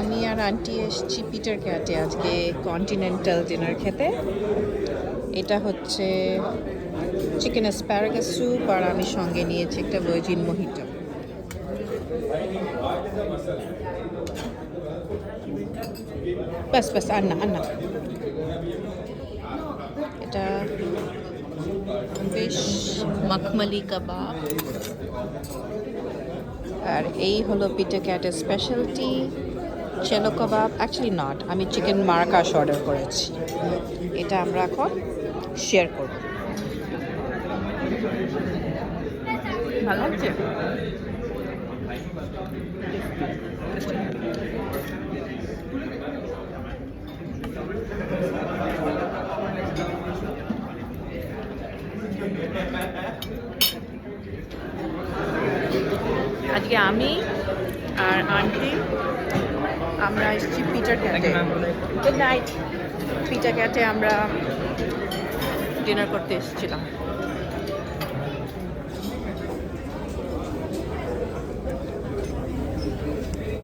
আমি আর আন্টি এসেছি পিটার ক্যাটে আজকে কন্টিনেন্টাল ডিনার খেতে। এটা হচ্ছে চিকেন অ্যাসপ্যারাগাস স্যুপ আর আমি সঙ্গে নিয়েছি একটা ভার্জিন মোহিটো। ব্যাস ব্যাস, আর না আর না। এটা বেশ মখমলি কাবাব। আর এই হলো পিটার ক্যাটের স্পেশালিটি চেলো কাবাব। অ্যাকচুয়ালি নট, আমি চিকেন মারাকাশ অর্ডার করেছি। এটা আমরা এখন শেয়ার করব। ভালো লাগছে। আজকে আমি আর আন্টি আমরা এসেছি পিটার ক্যাটে। Good night. পিটার ক্যাটে আমরা ডিনার করতে এসেছিলাম।